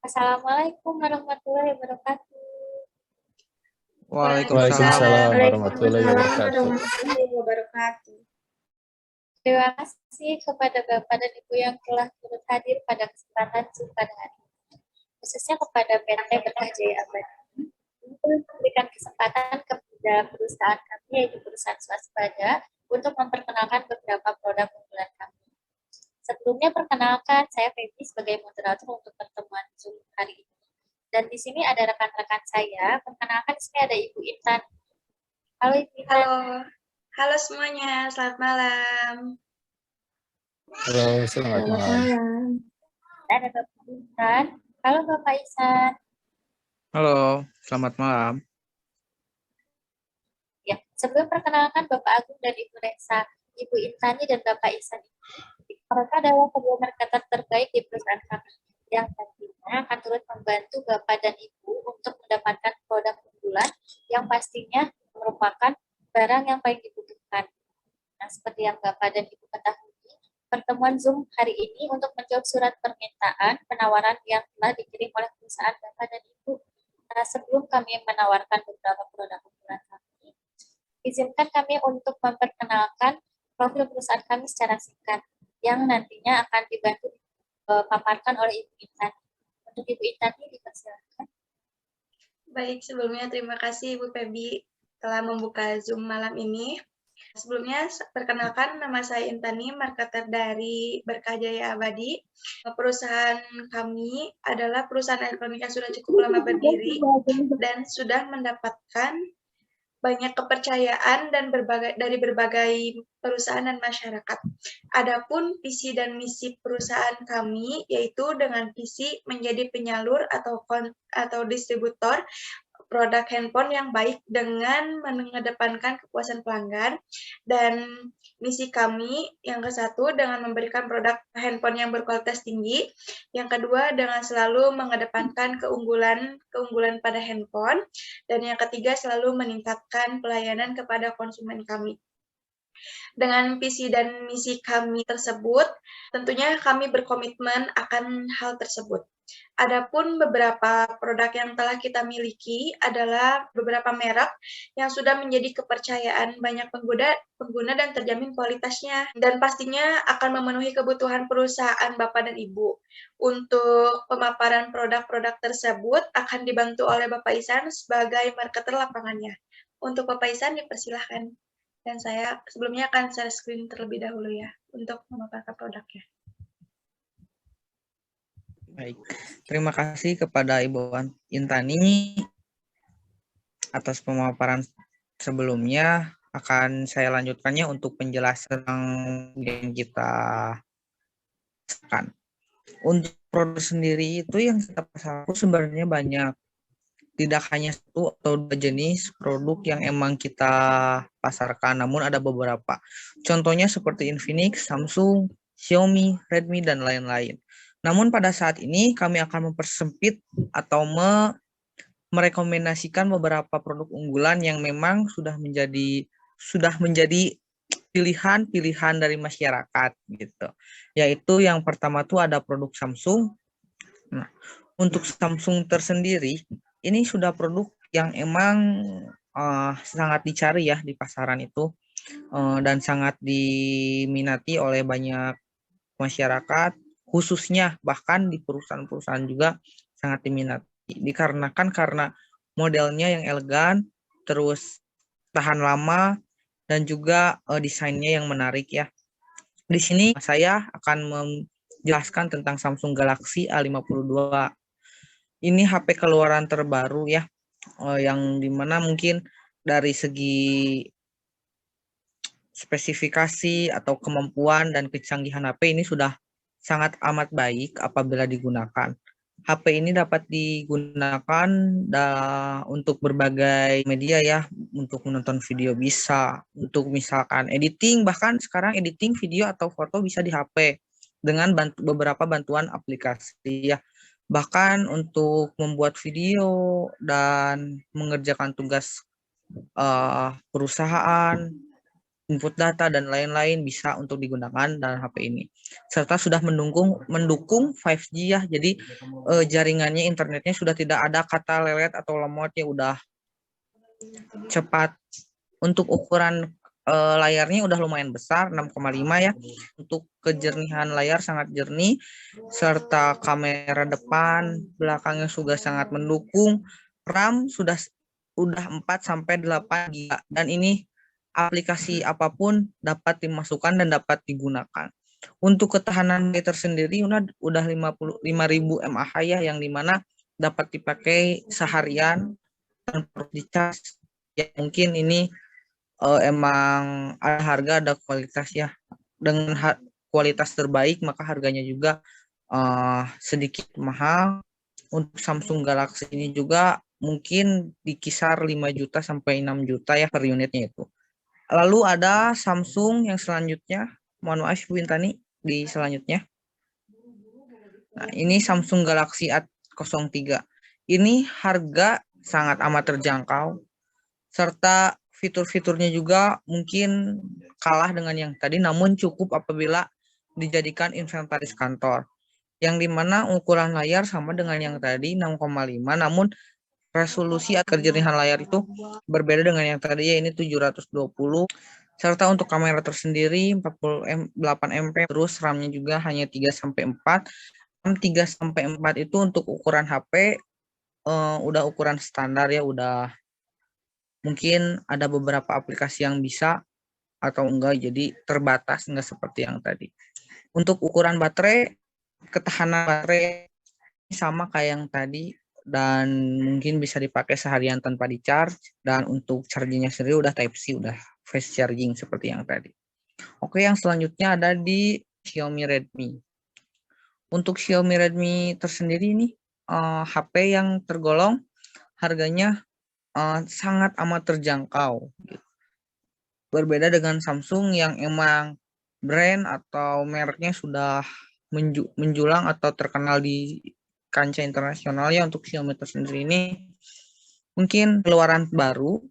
Assalamualaikum warahmatullahi wabarakatuh. Waalaikumsalam. Waalaikumsalam warahmatullahi Waalaikumsalam wabarakatuh. warahmatullahi wabarakatuh. Terima kasih kepada Bapak dan Ibu yang telah turut hadir pada kesempatan Zoom pada hari ini, khususnya kepada PT Berkah Jaya Abadi untuk memberikan kesempatan kepada perusahaan kami, yaitu perusahaan swasembada, untuk memperkenalkan beberapa produk unggulan kami. Sebelumnya perkenalkan, saya Feby sebagai moderator untuk pertemuan Zoom hari ini. Dan di sini ada rekan-rekan saya. Perkenalkan, di sini ada Ibu Intan. Halo Ibu Intan. Halo semuanya, selamat malam. Halo, selamat malam. Ada Bapak Intan. Halo Bapak Isan. Halo, selamat malam. Ya, sebelum perkenalkan Bapak Agung dan Ibu Resa, Ibu Intani dan Bapak Isan, mereka adalah kedua marketer terbaik di perusahaan kami yang nantinya akan turut membantu Bapak dan Ibu untuk mendapatkan produk unggulan yang pastinya merupakan barang yang paling dibutuhkan. Nah, seperti yang Bapak dan Ibu ketahui, pertemuan Zoom hari ini untuk menjawab surat permintaan penawaran yang telah dikirim oleh perusahaan Bapak dan Ibu. Nah, sebelum kami menawarkan beberapa produk unggulan kami, izinkan kami untuk memperkenalkan profil perusahaan kami secara singkat, yang nantinya akan dibantu paparkan oleh Ibu Intan. Untuk Ibu Intan ini dipersilakan. Baik, sebelumnya terima kasih Ibu Feby telah membuka Zoom malam ini. Sebelumnya, perkenalkan nama saya Intani, marketer dari Berkah Jaya Abadi. Perusahaan kami adalah perusahaan elektronik yang sudah cukup lama berdiri dan sudah mendapatkan banyak kepercayaan dan dari berbagai perusahaan dan masyarakat. Adapun visi dan misi perusahaan kami yaitu dengan visi menjadi penyalur atau distributor produk handphone yang baik dengan mengedepankan kepuasan pelanggan, dan misi kami yang ke-1 dengan memberikan produk handphone yang berkualitas tinggi, yang kedua dengan selalu mengedepankan keunggulan pada handphone, dan yang ketiga selalu meningkatkan pelayanan kepada konsumen kami. Dengan visi dan misi kami tersebut, tentunya kami berkomitmen akan hal tersebut. Adapun beberapa produk yang telah kita miliki adalah beberapa merek yang sudah menjadi kepercayaan banyak pengguna dan terjamin kualitasnya, dan pastinya akan memenuhi kebutuhan perusahaan Bapak dan Ibu. Untuk pemaparan produk-produk tersebut akan dibantu oleh Bapak Isan sebagai marketer lapangannya. Untuk Bapak Isan dipersilahkan. Dan saya sebelumnya akan share screen terlebih dahulu ya untuk memaparkan produknya. Baik, terima kasih kepada Ibu Intani atas pemaparan sebelumnya. Akan saya lanjutkannya untuk penjelasan yang kita pasarkan. Untuk produk sendiri itu yang kita pasarkan sebenarnya banyak. Tidak hanya satu atau dua jenis produk yang emang kita pasarkan, namun ada beberapa. Contohnya seperti Infinix, Samsung, Xiaomi, Redmi, dan lain-lain. Namun pada saat ini kami akan mempersempit atau merekomendasikan beberapa produk unggulan yang memang sudah menjadi pilihan dari masyarakat gitu. Yaitu yang pertama tuh ada produk Samsung. Nah, untuk Samsung tersendiri ini sudah produk yang emang sangat dicari ya di pasaran itu dan sangat diminati oleh banyak masyarakat, khususnya bahkan di perusahaan-perusahaan juga sangat diminati dikarenakan karena modelnya yang elegan, terus tahan lama, dan juga desainnya yang menarik ya. Di sini saya akan menjelaskan tentang Samsung Galaxy A52. Ini HP keluaran terbaru ya, yang dimana mungkin dari segi spesifikasi atau kemampuan dan kecanggihan HP ini sudah sangat amat baik apabila digunakan. HP ini dapat digunakan untuk berbagai media ya, untuk menonton video bisa, untuk misalkan editing, bahkan sekarang editing video atau foto bisa di HP dengan beberapa bantuan aplikasi ya. Bahkan untuk membuat video dan mengerjakan tugas perusahaan input data dan lain-lain bisa untuk digunakan dalam HP ini. Serta sudah mendukung 5G ya. Jadi jaringannya, internetnya sudah tidak ada kata lelet atau lemot ya, udah cepat. Untuk ukuran layarnya udah lumayan besar, 6,5 ya. Untuk kejernihan layar sangat jernih, serta kamera depan, belakangnya sudah sangat mendukung. RAM sudah 4 sampai 8 GB dan ini aplikasi apapun dapat dimasukkan dan dapat digunakan. Untuk ketahanan baterai sendiri udah 55.000 mAh ya, yang dimana dapat dipakai seharian dan perlu dicas. Ya mungkin ini emang ada harga, ada kualitas ya. Dengan kualitas terbaik maka harganya juga sedikit mahal. Untuk Samsung Galaxy ini juga mungkin di kisar 5 juta sampai 6 juta ya per unitnya itu. Lalu ada Samsung yang selanjutnya. Mohon maaf Bu Intani, di selanjutnya. Nah, ini Samsung Galaxy A03. Ini harga sangat amat terjangkau, serta fitur-fiturnya juga mungkin kalah dengan yang tadi, namun cukup apabila dijadikan inventaris kantor. Yang dimana ukuran layar sama dengan yang tadi 6,5, namun resolusi atau kejernihan layar itu berbeda dengan yang tadi ya, ini 720. Serta untuk kamera tersendiri 48 MP, terus RAM-nya juga hanya 3 sampai 4. 3 sampai 4 itu untuk ukuran HP udah ukuran standar ya, udah mungkin ada beberapa aplikasi yang bisa atau enggak, jadi terbatas, enggak seperti yang tadi. Untuk ukuran baterai, ketahanan baterai sama kayak yang tadi dan mungkin bisa dipakai seharian tanpa di charge, dan untuk chargingnya sendiri udah Type C, udah fast charging seperti yang tadi. Oke, yang selanjutnya ada di Xiaomi Redmi. Untuk Xiaomi Redmi tersendiri ini HP yang tergolong harganya sangat amat terjangkau. Berbeda dengan Samsung yang emang brand atau mereknya sudah menjulang atau terkenal di kancah internasional ya. Untuk Xiaomi tersendiri ini mungkin keluaran baru,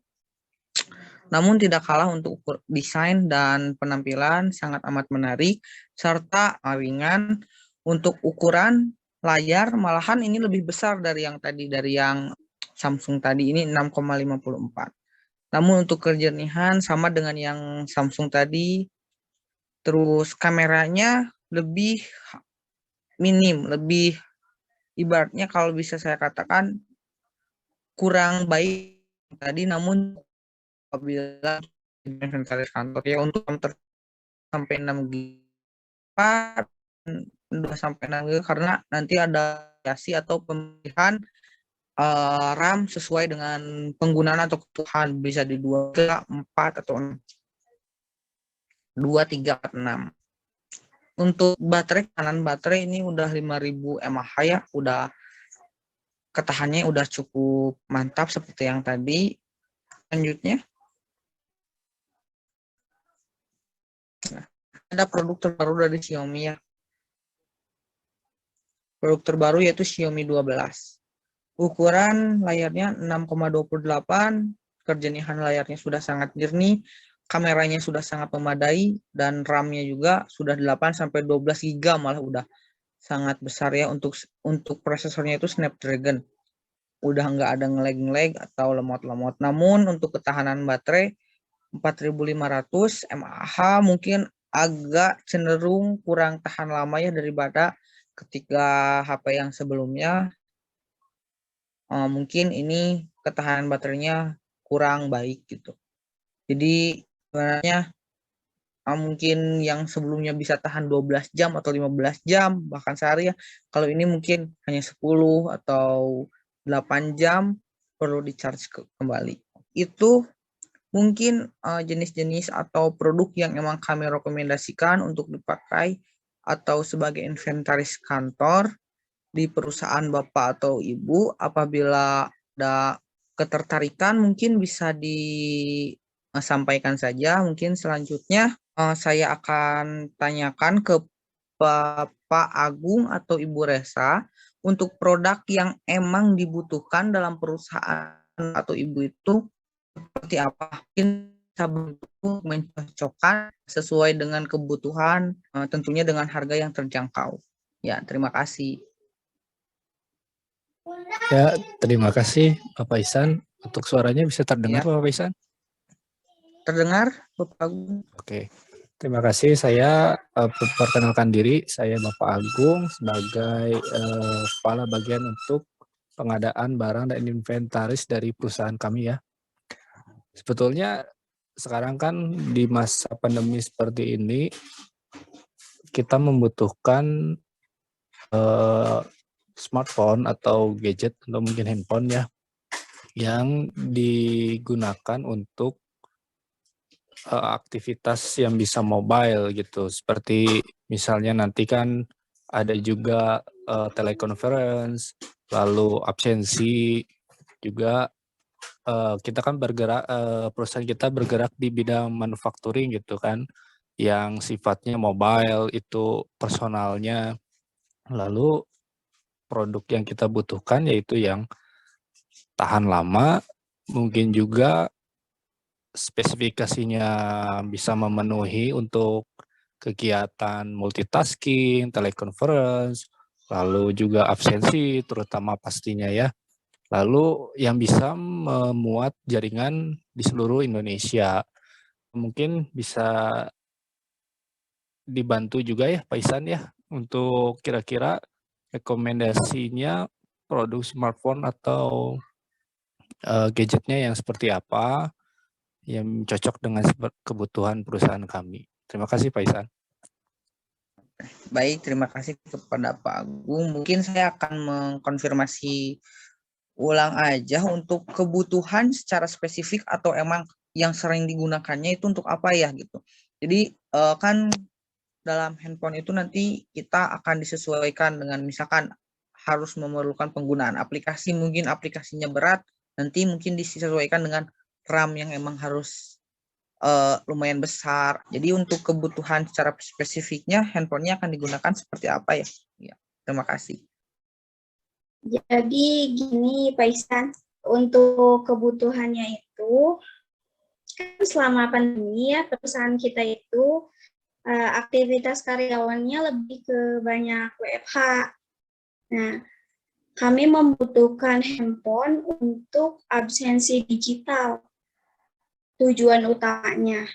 namun tidak kalah untuk desain dan penampilan sangat amat menarik, serta ringan. Untuk ukuran layar malahan ini lebih besar dari yang tadi, dari yang Samsung tadi, ini 6,54. Namun untuk kejernihan sama dengan yang Samsung tadi. Terus kameranya lebih minim, lebih ibaratnya kalau bisa saya katakan kurang baik tadi, namun apabila inventaris kantor ya, untuk sampai 6 GB, 2 sampai 6 GB, karena nanti ada variasi atau pemilihan RAM sesuai dengan penggunaan atau kebutuhan, bisa di 2, 4 atau 6. 2, 3, 6. Untuk baterai, kanan baterai ini udah 5.000 mAh ya, udah ketahannya udah cukup mantap seperti yang tadi. Selanjutnya ada produk terbaru dari Xiaomi ya. Produk terbaru yaitu Xiaomi 12. Ukuran layarnya 6,28, kejernihan layarnya sudah sangat jernih, kameranya sudah sangat memadai, dan RAM-nya juga sudah 8 sampai 12 GB, malah udah sangat besar ya. Untuk prosesornya itu Snapdragon. Udah nggak ada ngelag atau lemot-lemot. Namun untuk ketahanan baterai 4.500 mAh mungkin agak cenderung kurang tahan lama ya daripada ketika HP yang sebelumnya. Mungkin ini ketahanan baterainya kurang baik gitu. Jadi sebenarnya mungkin yang sebelumnya bisa tahan 12 jam atau 15 jam bahkan sehari ya, kalau ini mungkin hanya 10 atau 8 jam perlu di charge kembali. Itu mungkin jenis-jenis atau produk yang emang kami rekomendasikan untuk dipakai atau sebagai inventaris kantor di perusahaan Bapak atau Ibu. Apabila ada ketertarikan mungkin bisa disampaikan saja. Mungkin selanjutnya saya akan tanyakan ke Bapak Agung atau Ibu Resa untuk produk yang emang dibutuhkan dalam perusahaan atau Ibu itu seperti apa. Mungkin bisa bantu mencocokkan sesuai dengan kebutuhan, tentunya dengan harga yang terjangkau. Ya, terima kasih. Ya, terima kasih Bapak Ihsan. Untuk suaranya bisa terdengar Ya. Bapak Ihsan? Terdengar, Bapak Agung? Oke. Terima kasih. Saya perkenalkan diri. Saya Bapak Agung sebagai Kepala Bagian untuk pengadaan barang dan inventaris dari perusahaan kami ya. Sebetulnya sekarang kan di masa pandemi seperti ini kita membutuhkan smartphone atau gadget atau mungkin handphone ya yang digunakan untuk aktivitas yang bisa mobile gitu. Seperti misalnya nanti kan ada juga teleconference, lalu absensi juga. Kita kan bergerak, perusahaan kita bergerak di bidang manufacturing gitu kan, yang sifatnya mobile itu personalnya. Lalu produk yang kita butuhkan yaitu yang tahan lama, mungkin juga spesifikasinya bisa memenuhi untuk kegiatan multitasking, teleconference, lalu juga absensi terutama pastinya ya. Lalu yang bisa memuat jaringan di seluruh Indonesia. Mungkin bisa dibantu juga ya Pak Ihsan ya untuk kira-kira rekomendasinya produk smartphone atau gadgetnya yang seperti apa yang cocok dengan kebutuhan perusahaan kami. Terima kasih Pak Ihsan. Baik, terima kasih kepada Pak Agung. Mungkin saya akan mengkonfirmasi ulang aja untuk kebutuhan secara spesifik atau emang yang sering digunakannya itu untuk apa ya gitu. Jadi kan dalam handphone itu nanti kita akan disesuaikan dengan misalkan harus memerlukan penggunaan aplikasi, mungkin aplikasinya berat, nanti mungkin disesuaikan dengan RAM yang emang harus lumayan besar. Jadi untuk kebutuhan secara spesifiknya handphonenya akan digunakan seperti apa ya? Ya, terima kasih. Jadi gini Pak Ihsan, untuk kebutuhannya itu kan selama pandemi ya perusahaan kita itu aktivitas karyawannya lebih ke banyak WFH. Nah, kami membutuhkan handphone untuk absensi digital. Tujuan utamanya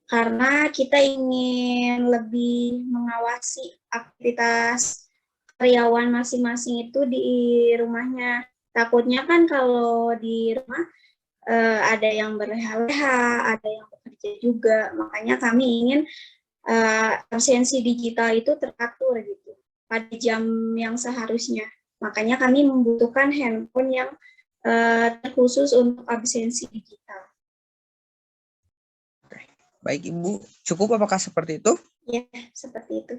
karena kita ingin lebih mengawasi aktivitas karyawan masing-masing itu di rumahnya. Takutnya kan kalau di rumah ada yang berleha-leha, ada yang bekerja juga. Makanya kami ingin absensi digital itu teratur gitu pada jam yang seharusnya. Makanya kami membutuhkan handphone yang terkhusus untuk absensi digital. Baik Ibu, cukup apakah seperti itu? Ya, seperti itu.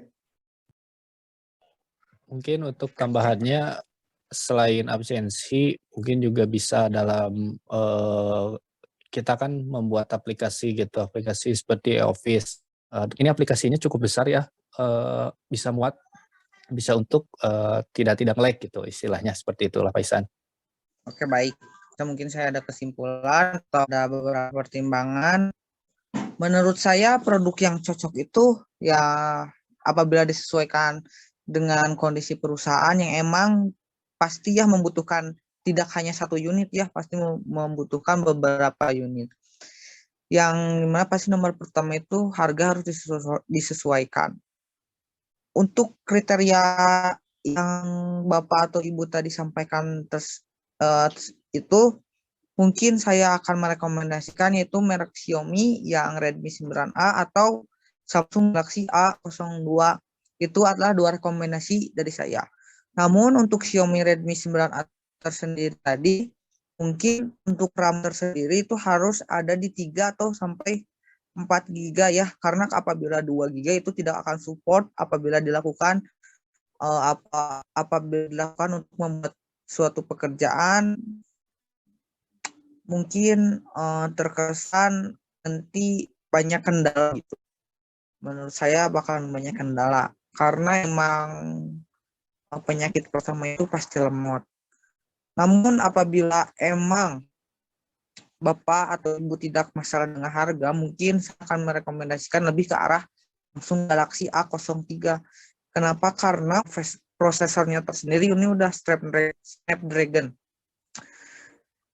Mungkin untuk tambahannya selain absensi mungkin juga bisa dalam kita kan membuat aplikasi gitu, aplikasi seperti Office. Ini aplikasinya cukup besar ya, bisa muat, bisa untuk tidak lag gitu istilahnya, seperti itulah Pak Ihsan. Oke, baik. Mungkin saya ada kesimpulan atau ada beberapa pertimbangan. Menurut saya produk yang cocok itu ya apabila disesuaikan dengan kondisi perusahaan yang emang pasti ya membutuhkan tidak hanya satu unit ya, pasti membutuhkan beberapa unit. Yang dimana pasti nomor pertama itu harga harus disesuaikan. Untuk kriteria yang Bapak atau Ibu tadi sampaikan itu mungkin saya akan merekomendasikan yaitu merek Xiaomi yang Redmi 9A atau Samsung Galaxy A02. Itu adalah dua rekomendasi dari saya. Namun untuk Xiaomi Redmi 9A tersendiri tadi, mungkin untuk RAM tersendiri itu harus ada di 3 atau sampai 4 GB ya. Karena apabila 2 GB itu tidak akan support apabila dilakukan untuk membuat suatu pekerjaan mungkin terkesan nanti banyak kendala gitu. Menurut saya bakalan banyak kendala karena emang penyakit pertama itu pasti lemot. Namun apabila emang Bapak atau Ibu tidak masalah dengan harga, mungkin saya akan merekomendasikan lebih ke arah Samsung Galaxy A03. Kenapa? Karena prosesornya tersendiri ini udah Snapdragon.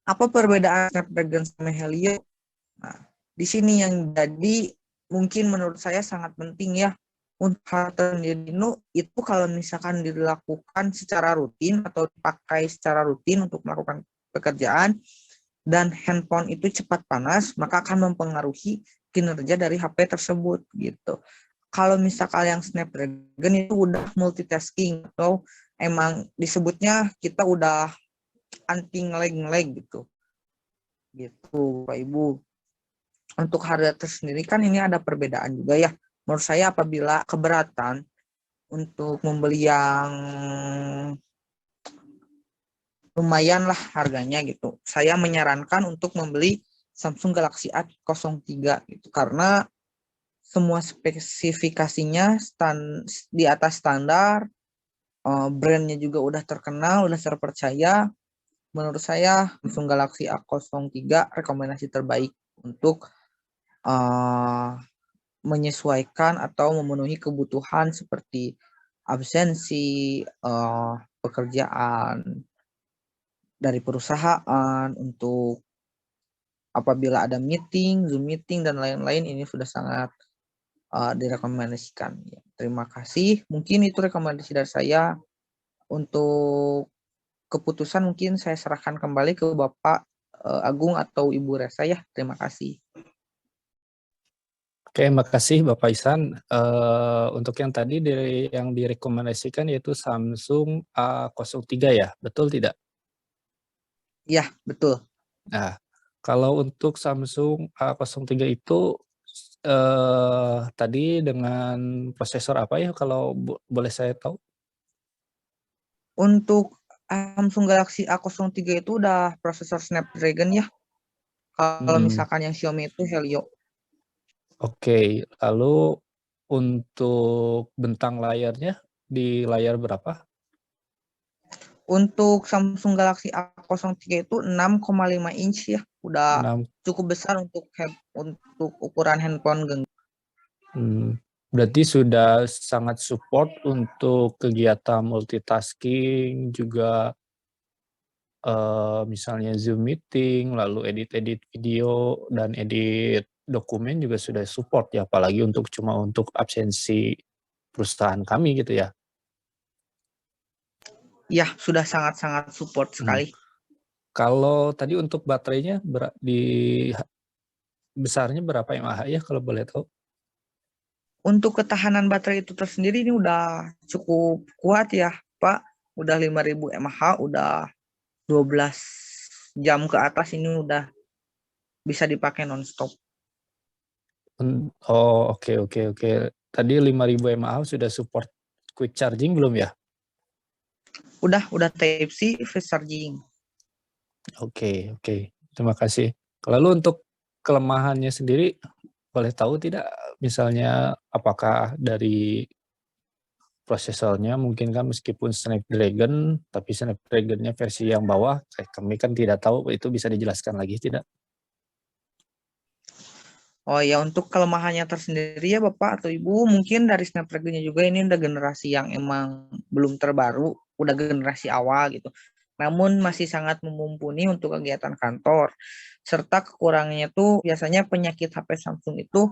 Apa perbedaan Snapdragon sama Helio? Nah, di sini yang jadi mungkin menurut saya sangat penting ya untuk hal sendiri itu kalau misalkan dilakukan secara rutin atau dipakai secara rutin untuk melakukan pekerjaan dan handphone itu cepat panas, maka akan mempengaruhi kinerja dari HP tersebut gitu. Kalau misalkan yang Snapdragon itu udah multitasking atau emang disebutnya kita udah anti ngelag gitu. Gitu, Pak Ibu. Untuk harga tersendiri kan ini ada perbedaan juga ya. Menurut saya apabila keberatan untuk membeli yang lumayan lah harganya gitu, saya menyarankan untuk membeli Samsung Galaxy A03 gitu, karena semua spesifikasinya di atas standar, brandnya juga udah terkenal, udah terpercaya. Menurut saya Samsung Galaxy A03 rekomendasi terbaik untuk menyesuaikan atau memenuhi kebutuhan seperti absensi, pekerjaan dari perusahaan, untuk apabila ada meeting, Zoom meeting, dan lain-lain, ini sudah sangat direkomendasikan. Ya, terima kasih. Mungkin itu rekomendasi dari saya. Untuk keputusan mungkin saya serahkan kembali ke Bapak Agung atau Ibu Resa ya. Terima kasih. Oke, makasih Bapak Ihsan. Untuk yang tadi yang direkomendasikan yaitu Samsung A03 ya, betul tidak? Ya, betul. Nah, kalau untuk Samsung A03 itu tadi dengan prosesor apa ya kalau boleh saya tahu? Untuk Samsung Galaxy A03 itu udah prosesor Snapdragon ya. Kalau misalkan yang Xiaomi itu Helio. Oke, lalu untuk bentang layarnya di layar berapa? Untuk Samsung Galaxy A03 itu 6,5 inch ya. Udah 6. cukup besar untuk ukuran handphone genggam. Berarti sudah sangat support untuk kegiatan multitasking, juga misalnya Zoom meeting, lalu edit-edit video, dan edit dokumen juga sudah support ya, apalagi cuma untuk absensi perusahaan kami gitu ya. Ya, sudah sangat-sangat support sekali. Kalau tadi untuk baterainya besarnya berapa mAh ya kalau boleh tahu? Untuk ketahanan baterai itu tersendiri ini udah cukup kuat ya, Pak. Udah 5.000 mAh, udah 12 jam ke atas ini udah bisa dipakai nonstop. Oh, oke. Tadi 5.000 mAh sudah support quick charging belum ya? Udah Type-C fast charging. Oke. Terima kasih. Lalu untuk kelemahannya sendiri, boleh tahu tidak? Misalnya apakah dari prosesornya mungkin kan meskipun Snapdragon, tapi Snapdragon-nya versi yang bawah, kami kan tidak tahu, itu bisa dijelaskan lagi tidak? Oh ya, untuk kelemahannya tersendiri ya Bapak atau Ibu, mungkin dari Snapdragon-nya juga ini udah generasi yang emang belum terbaru, udah generasi awal gitu. Namun masih sangat mumpuni untuk kegiatan kantor. Serta kekurangannya tuh biasanya penyakit HP Samsung itu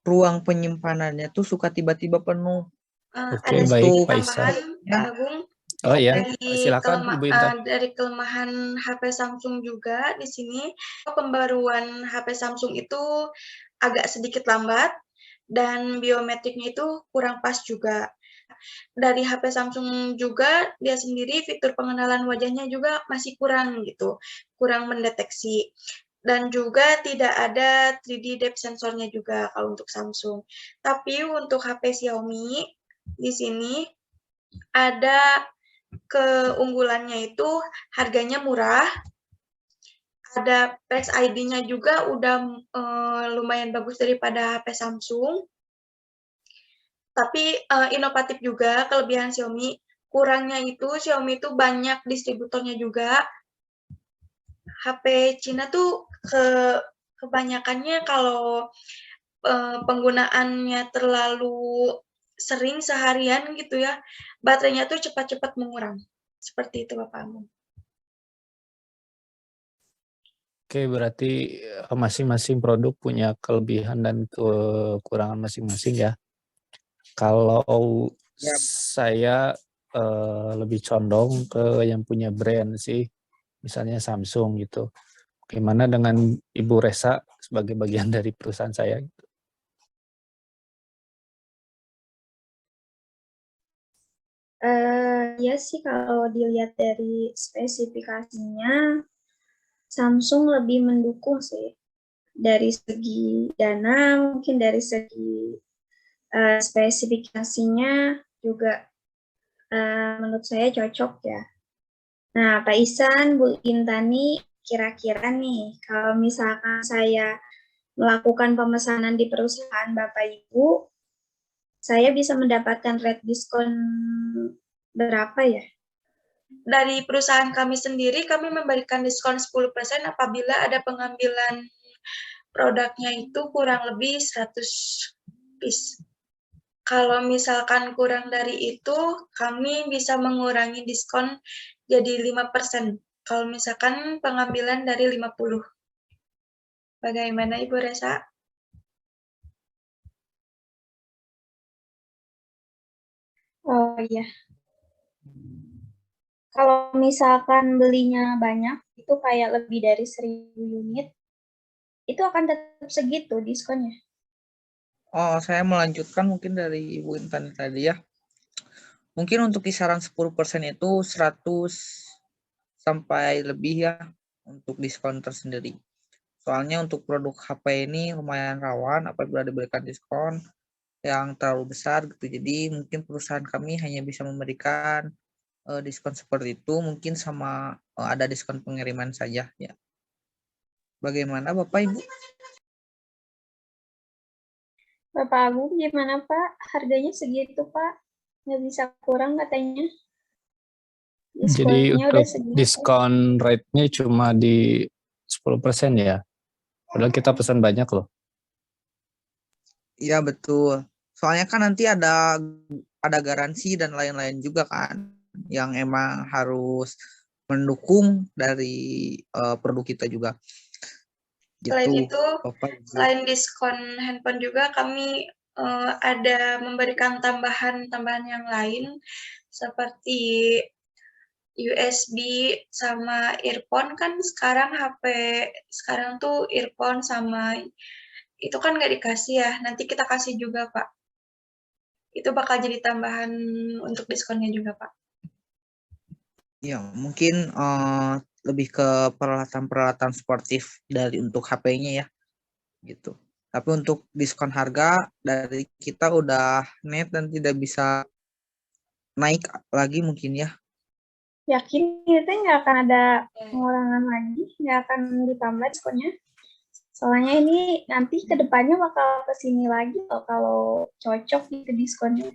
ruang penyimpanannya tuh suka tiba-tiba penuh. Oke, Ada baik sedikit Pak Ihsan. tambahan, Pak Agung. Oh iya, Dari silakan Ibu Intan. dari kelemahan HP Samsung juga di sini, pembaruan HP Samsung itu agak sedikit lambat dan biometriknya itu kurang pas juga. Dari HP Samsung juga dia sendiri fitur pengenalan wajahnya juga masih kurang gitu, kurang mendeteksi. Dan juga tidak ada 3D depth sensornya juga kalau untuk Samsung. Tapi untuk HP Xiaomi di sini ada keunggulannya itu harganya murah, ada Face ID-nya juga udah lumayan bagus daripada HP Samsung, tapi inovatif juga kelebihan Xiaomi. Kurangnya itu Xiaomi itu banyak distributornya juga. HP Cina tuh kebanyakannya kalau penggunaannya terlalu sering seharian gitu ya, baterainya tuh cepat-cepat mengurangi. Seperti itu Bapak Agung. Oke, berarti masing-masing produk punya kelebihan dan kekurangan masing-masing ya. Kalau Ya, saya lebih condong ke yang punya brand sih, misalnya Samsung gitu. Gimana dengan Ibu Resa sebagai bagian dari perusahaan saya? Ya sih kalau dilihat dari spesifikasinya, Samsung lebih mendukung sih. Dari segi dana, mungkin dari segi spesifikasinya juga menurut saya cocok ya. Nah, Pak Ihsan, Bu Intani, kira-kira nih, kalau misalkan saya melakukan pemesanan di perusahaan Bapak Ibu, saya bisa mendapatkan rate diskon berapa ya? Dari perusahaan kami sendiri, kami memberikan diskon 10% apabila ada pengambilan produknya itu kurang lebih 100 piece. Kalau misalkan kurang dari itu, kami bisa mengurangi diskon jadi 5%. Kalau misalkan pengambilan dari 50. Bagaimana Ibu Resa? Oh iya, kalau misalkan belinya banyak, itu kayak lebih dari 1000 unit, itu akan tetap segitu diskonnya. oh saya melanjutkan mungkin dari Ibu Intan tadi ya. Mungkin untuk kisaran 10% itu 100 sampai lebih ya untuk diskon tersendiri. Soalnya untuk produk HP ini lumayan rawan apabila diberikan diskon yang terlalu besar gitu. Jadi mungkin perusahaan kami hanya bisa memberikan diskon seperti itu, mungkin sama ada diskon pengiriman saja ya. Bagaimana Bapak Ibu? Bapak Agung gimana Pak? Harganya segitu Pak? Nggak bisa kurang katanya. Jadi Diskonnya udah untuk segitu. diskon rate-nya cuma di 10% ya. Padahal kita pesan banyak loh. Iya betul. Soalnya kan nanti ada garansi dan lain-lain juga kan yang emang harus mendukung dari produk kita juga. Selain Gitu, itu, Bapak Ibu. selain diskon handphone juga kami ada memberikan tambahan yang lain seperti USB sama earphone. Kan sekarang HP sekarang tuh earphone sama itu kan nggak dikasih ya, nanti kita kasih juga Pak. Itu bakal jadi tambahan untuk diskonnya juga Pak. Ya, mungkin lebih ke peralatan-peralatan sportif dari untuk HP-nya ya, gitu. Tapi untuk diskon harga dari kita udah net dan tidak bisa naik lagi mungkin ya. Yakin itu nggak akan ada pengurangan lagi, nggak akan ditambah diskonnya. Soalnya ini nanti ke depannya bakal kesini lagi loh kalau cocok gitu diskonnya.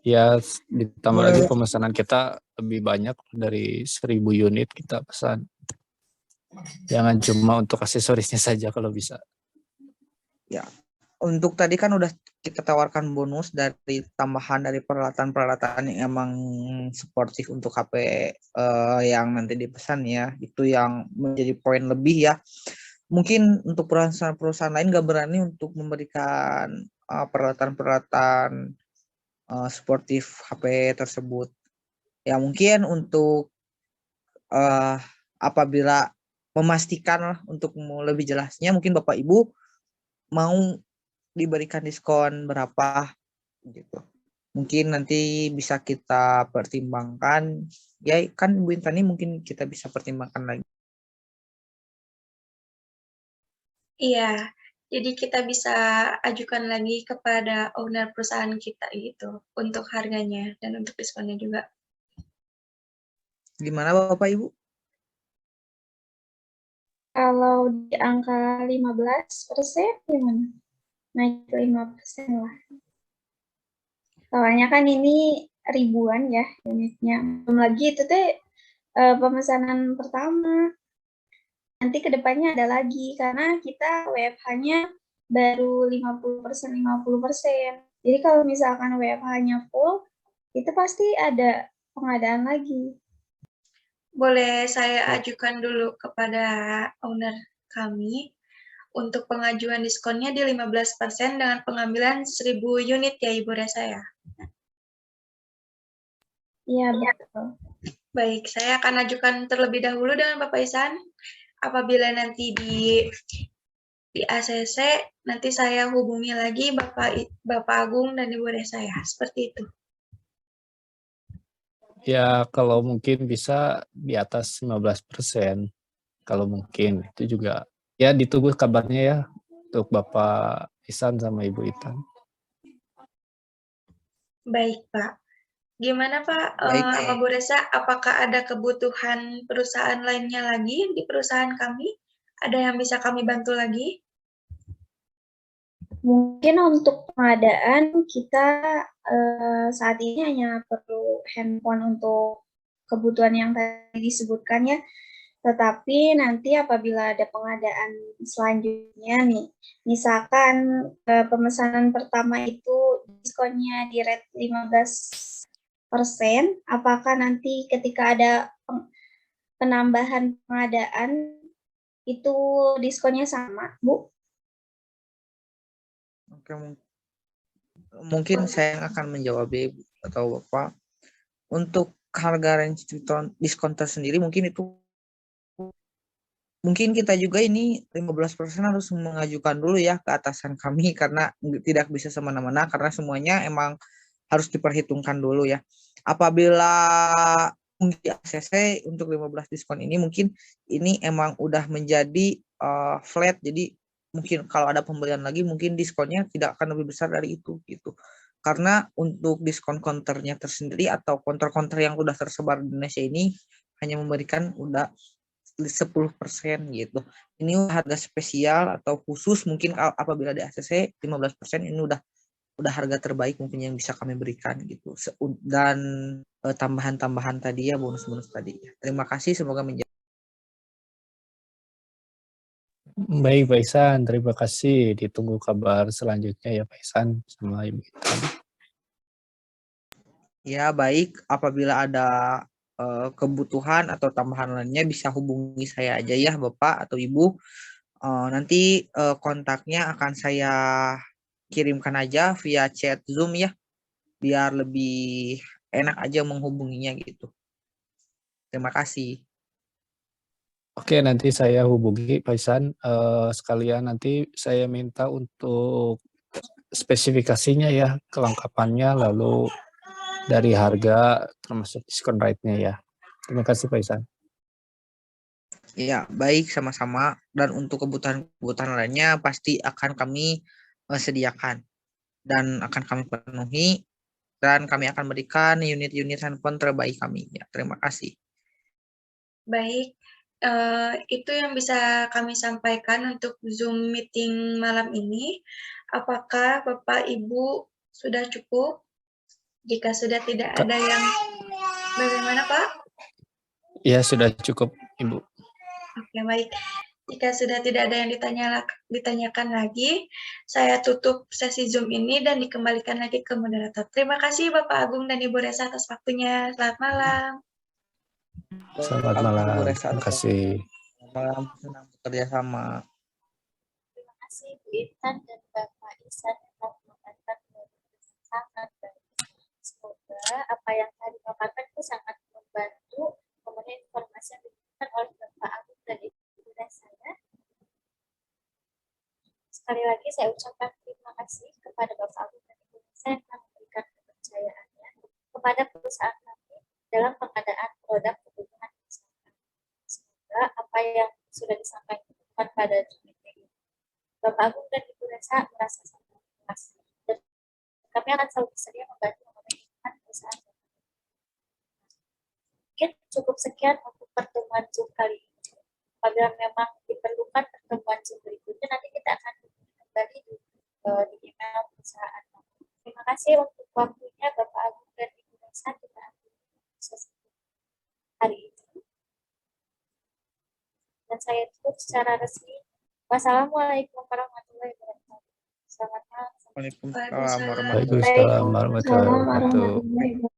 Ya, ditambah Boleh. lagi pemesanan kita lebih banyak dari 1000 unit kita pesan. Jangan cuma untuk aksesorisnya saja kalau bisa. Ya, untuk tadi kan udah kita tawarkan bonus dari tambahan dari peralatan-peralatan yang emang sportif untuk HP yang nanti dipesan ya. Itu yang menjadi poin lebih ya. Mungkin untuk perusahaan-perusahaan lain nggak berani untuk memberikan peralatan-peralatan sportif HP tersebut. Ya mungkin untuk apabila memastikan lah untuk lebih jelasnya, mungkin Bapak Ibu mau diberikan diskon berapa gitu. Mungkin nanti bisa kita pertimbangkan. Ya kan Bu Intani mungkin kita bisa pertimbangkan lagi. Iya, jadi kita bisa ajukan lagi kepada owner perusahaan kita gitu untuk harganya dan untuk diskonnya juga. Gimana Bapak Ibu? Kalau di angka 15% gimana? Naik ke 5% lah. Soalnya kan ini ribuan ya unitnya. Belum lagi itu teh pemesanan pertama. nanti kedepannya ada lagi, karena kita WFH-nya baru 50%, 50%. Jadi kalau misalkan WFH-nya full, itu pasti ada pengadaan lagi. Boleh saya ajukan dulu kepada owner kami untuk pengajuan diskonnya di 15% dengan pengambilan 1.000 unit ya Ibu Resa ya. Iya, betul. Baik, saya akan ajukan terlebih dahulu dengan Bapak Ihsan. Apabila nanti di ACC, nanti saya hubungi lagi Bapak Agung dan Ibu Resa ya. Seperti itu. Ya kalau mungkin bisa di atas 15%. Kalau mungkin itu juga ya ditunggu kabarnya ya untuk Bapak Ihsan sama Ibu Intan. Baik, Pak. Gimana Pak, Baik. Bu Resa, apakah ada kebutuhan perusahaan lainnya lagi di perusahaan kami? Ada yang bisa kami bantu lagi? Mungkin untuk pengadaan kita saat ini hanya perlu handphone untuk kebutuhan yang tadi disebutkan ya. Tetapi nanti apabila ada pengadaan selanjutnya nih, misalkan pemesanan pertama itu diskonnya di rate 15%, apakah nanti ketika ada penambahan pengadaan itu diskonnya sama, Bu? Oke, mungkin saya yang akan menjawab Ibu atau Bapak. Untuk harga range diskon tersendiri mungkin itu mungkin kita juga ini 15% harus mengajukan dulu ya ke atasan kami karena tidak bisa semena-mena karena semuanya emang harus diperhitungkan dulu ya. Apabila mungkin di ACC untuk 15 diskon ini mungkin ini emang udah menjadi flat, jadi mungkin kalau ada pembelian lagi mungkin diskonnya tidak akan lebih besar dari itu gitu. Karena untuk diskon counternya tersendiri atau counter-counter yang udah tersebar di Indonesia ini hanya memberikan udah 10% gitu. Ini harga spesial atau khusus mungkin apabila di ACC 15% ini udah harga terbaik mungkin yang bisa kami berikan gitu. Dan tambahan-tambahan tadi ya, bonus-bonus tadi. Terima kasih, semoga menjawab. Baik Pak Ihsan, terima kasih. Ditunggu kabar selanjutnya ya Pak Ihsan sama Ibu Intan. Ya baik, apabila ada kebutuhan atau tambahan lainnya bisa hubungi saya aja ya Bapak atau Ibu. Nanti kontaknya akan saya kirimkan aja via chat Zoom ya, biar lebih enak aja menghubunginya gitu. Terima kasih. Oke, nanti saya hubungi Pak Ihsan. Sekalian nanti saya minta untuk spesifikasinya ya, kelengkapannya, lalu dari harga termasuk diskon rate-nya ya. Terima kasih Pak Ihsan. Ya, baik sama-sama. Dan untuk kebutuhan lainnya pasti akan kami sediakan dan akan kami penuhi dan kami akan berikan unit-unit handphone terbaik kami. Ya, terima kasih. Baik, itu yang bisa kami sampaikan untuk Zoom meeting malam ini. Apakah Bapak Ibu sudah cukup? Jika sudah tidak ada yang bagaimana Pak? Ya, sudah cukup Ibu. Oke, baik. Jika sudah tidak ada yang ditanyakan lagi, saya tutup sesi Zoom ini dan dikembalikan lagi ke moderator. Terima kasih Bapak Agung dan Ibu Resa atas waktunya. Selamat malam. Selamat malam. Terima kasih. Malam, senang bekerja sama. Terima kasih Bu Intan dan Bapak Ihsan yang telah mengatakan sangat baik. Semoga apa yang tadi dipaparkan itu sangat membantu memenuhi informasi yang diberikan oleh Bapak Agung dan Ibu Resa. Sekali lagi saya ucapkan terima kasih kepada Bapak Agung dan Ibu Resa yang telah memberikan kepercayaannya kepada perusahaan kami dalam pengadaan produk kebutuhan masyarakat. Semoga apa yang sudah disampaikan pada meeting Bapak Agung dan Ibu Resa merasa sangat puas dan kami akan selalu bersedia membantu memenuhi perusahaan. Mungkin cukup sekian untuk pertemuan Zoom kali ini. Apabila memang diperlukan pertemuan Zoom berikutnya, nanti kita akan kembali di email perusahaan. Terima kasih untuk waktunya Bapak Agung dan Ibu Resa. Kita akhiri sesi hari ini. Dan saya tutup secara resmi. Wassalamualaikum warahmatullahi wabarakatuh. Selamat malam. Waalaikumsalam Waalaikumsalam. warahmatullahi Waalaikumsalam warahmatullahi Waalaikumsalam wabarakatuh. warahmatullahi wabarakatuh.